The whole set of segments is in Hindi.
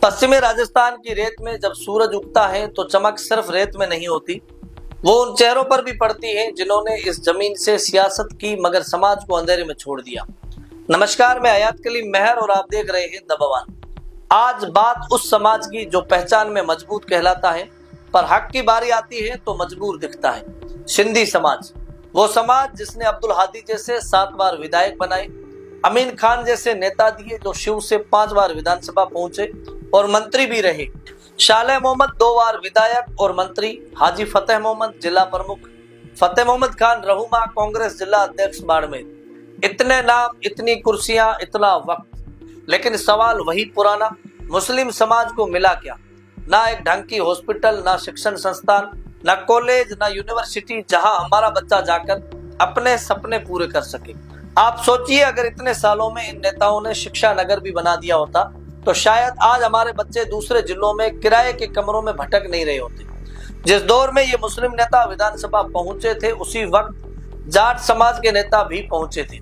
पश्चिमी राजस्थान की रेत में जब सूरज उगता है तो चमक सिर्फ रेत में नहीं होती, वो उन चेहरों पर भी पड़ती है जिन्होंने इस जमीन से सियासत की मगर समाज को अंधेरे में छोड़ दिया। नमस्कार, मैं हयात कलीम मेहर और आप देख रहे हैं द बवाल। आज बात उस समाज की जो पहचान में मजबूत कहलाता है पर हक की बारी आती है तो मजबूर दिखता है। सिंधी समाज, वो समाज जिसने अब्दुल हादी जैसे 7 बार विधायक बनाए, अमीन खान जैसे नेता दिए जो शिव से 5 बार विधानसभा पहुंचे और मंत्री भी रहे, शाले मोहम्मद 2 बार विधायक और मंत्री, हाजी फतेह मोहम्मद जिला प्रमुख, फतेह मोहम्मद खान रहूमा कांग्रेस जिला अध्यक्ष बाड़मेर। इतने नाम, इतनी कुर्सियां, इतना वक्त, लेकिन सवाल वही पुराना, मुस्लिम समाज को मिला क्या? ना एक ढंग की हॉस्पिटल, ना शिक्षण संस्थान, ना कॉलेज, ना यूनिवर्सिटी जहां हमारा बच्चा जाकर अपने सपने पूरे कर सके। आप सोचिए, अगर इतने सालों में इन नेताओं ने शिक्षा नगर भी बना दिया होता तो शायद आज हमारे बच्चे दूसरे जिलों में किराए के कमरों में भटक नहीं रहे होते। जिस दौर में ये मुस्लिम नेता विधानसभा पहुंचे थे उसी वक्त जाट समाज के नेता भी पहुंचे थे,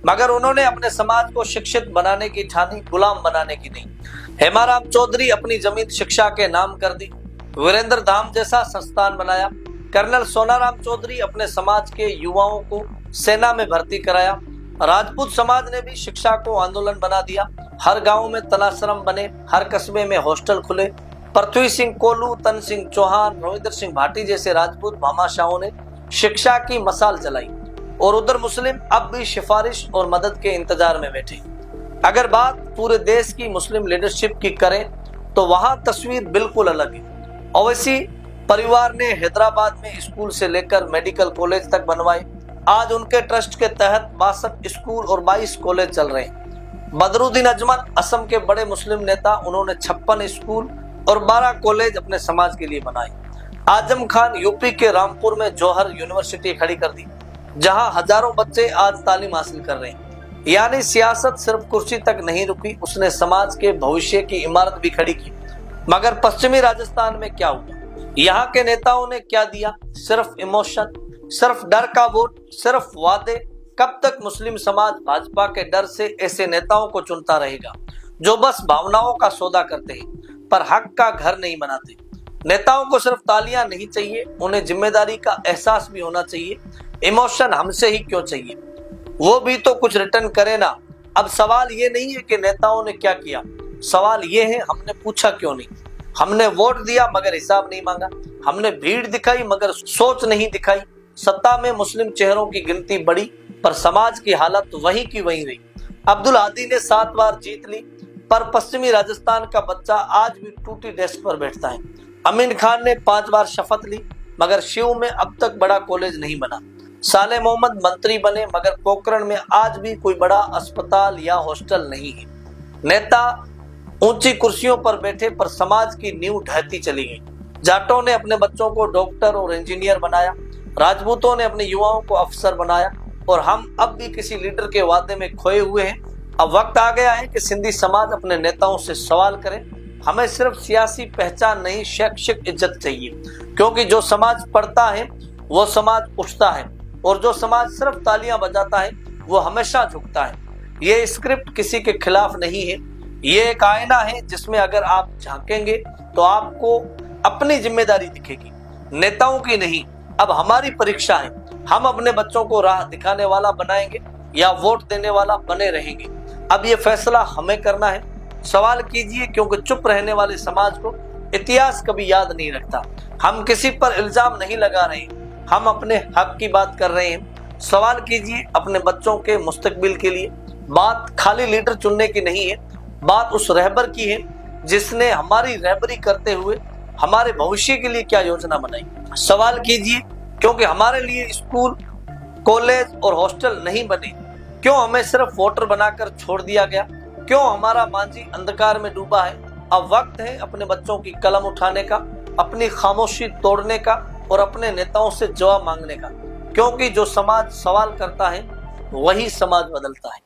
मगर उन्होंने अपने समाज को शिक्षित बनाने की ठानी, गुलाम बनाने की नहीं। हेमाराम चौधरी अपनी जमीन शिक्षा के नाम कर दी, वीरेंद्र धाम जैसा संस्थान बनाया, कर्नल सोनाराम चौधरी अपने समाज के युवाओं को सेना में भर्ती कराया, राजपूत समाज ने भी शिक्षा को आंदोलन बना दिया, हर गांव में तनाश्रम बने, हर कस्बे में हॉस्टल खुले। पृथ्वी सिंह कोलू, तन सिंह चौहान, रविंद्र सिंह भाटी जैसे राजपूत भामाशाहों ने शिक्षा की मसाल जलाई और उधर मुस्लिम अब भी सिफारिश और मदद के इंतजार में बैठे। अगर बात पूरे देश की मुस्लिम लीडरशिप की करें तो वहां तस्वीर बिल्कुल अलग है। ओवैसी परिवार ने हैदराबाद में स्कूल से लेकर मेडिकल कॉलेज तक बनवाए। आज उनके ट्रस्ट के तहत 62 स्कूल और 22 कॉलेज चल रहे हैं। बदरुद्दीन अजमल असम के बड़े मुस्लिम नेता, उन्होंने 56 स्कूल और 12 कॉलेज अपने समाज के लिए बनाए। आजम खान यूपी के रामपुर में जौहर यूनिवर्सिटी खड़ी कर दी, जहां हजारों बच्चे आज तालीम हासिल कर रहे हैं। यानी सियासत सिर्फ कुर्सी तक नहीं रुकी, उसने समाज के भविष्य की इमारत भी खड़ी की। मगर पश्चिमी राजस्थान में क्या हुआ? यहाँ के नेताओं ने क्या दिया? सिर्फ इमोशन, सिर्फ डर का वोट, सिर्फ वादे। कब तक मुस्लिम समाज भाजपा के डर से ऐसे नेताओं को चुनता रहेगा जो बस भावनाओं का सौदा करते हैं पर हक का घर नहीं बनाते? नेताओं को सिर्फ तालियां नहीं चाहिए, उन्हें जिम्मेदारी का एहसास भी होना चाहिए। इमोशन हमसे ही क्यों चाहिए? वो भी तो कुछ रिटर्न करे ना। अब सवाल ये नहीं है कि नेताओं ने क्या किया, सवाल ये है हमने पूछा क्यों नहीं। हमने वोट दिया मगर हिसाब नहीं मांगा, हमने भीड़ दिखाई मगर सोच नहीं दिखाई। सत्ता में मुस्लिम चेहरों की गिनती बढ़ी पर समाज की हालत वही की वही रही। अब्दुल हादी ने 7 बार जीत ली पर पश्चिमी राजस्थान का बच्चा आज भी टूटी डेस्क पर बैठता है। अमीन खान ने 5 बार शपथ ली मगर शिव में अब तक बड़ा कॉलेज नहीं बना। साले मोहम्मद मंत्री बने मगर पोखरण में आज भी कोई बड़ा अस्पताल या हॉस्टल नहीं है। नेता ऊंची कुर्सियों पर बैठे पर समाज की नींव ढहती चली गई। जाटों ने अपने बच्चों को डॉक्टर और इंजीनियर बनाया, राजपूतों ने अपने युवाओं को अफसर बनाया और हम अब भी किसी लीडर के वादे में खोए हुए हैं। अब वक्त आ गया है कि सिंधी समाज अपने नेताओं से सवाल करे। हमें सिर्फ सियासी पहचान नहीं, शैक्षिक इज्जत चाहिए, क्योंकि जो समाज पढ़ता है वो समाज उठता है और जो समाज सिर्फ तालियां बजाता है वो हमेशा झुकता है। ये स्क्रिप्ट किसी के खिलाफ नहीं है, ये एक आईना है जिसमें अगर आप झांकेंगे तो आपको अपनी जिम्मेदारी दिखेगी, नेताओं की नहीं। अब हमारी परीक्षा है, हम अपने बच्चों को राह दिखाने वाला बनाएंगे या वोट देने वाला बने रहेंगे। अब ये फैसला हमें करना है। सवाल कीजिए, क्योंकि चुप रहने वाले समाज को इतिहास कभी याद नहीं रखता। हम किसी पर इल्जाम नहीं लगा रहे, हम अपने हक की बात कर रहे हैं। सवाल कीजिए अपने बच्चों के मुस्तकबिल के लिए। बात खाली लीडर चुनने की नहीं है, बात उस रहबर की है जिसने हमारी रहबरी करते हुए हमारे भविष्य के लिए क्या योजना बनाई। सवाल कीजिए, क्योंकि हमारे लिए स्कूल, कॉलेज और हॉस्टल नहीं बने, क्यों हमें सिर्फ वोटर बनाकर छोड़ दिया गया, क्यों हमारा मांझी अंधकार में डूबा है। अब वक्त है अपने बच्चों की कलम उठाने का, अपनी खामोशी तोड़ने का और अपने नेताओं से जवाब मांगने का, क्योंकि जो समाज सवाल करता है वही समाज बदलता है।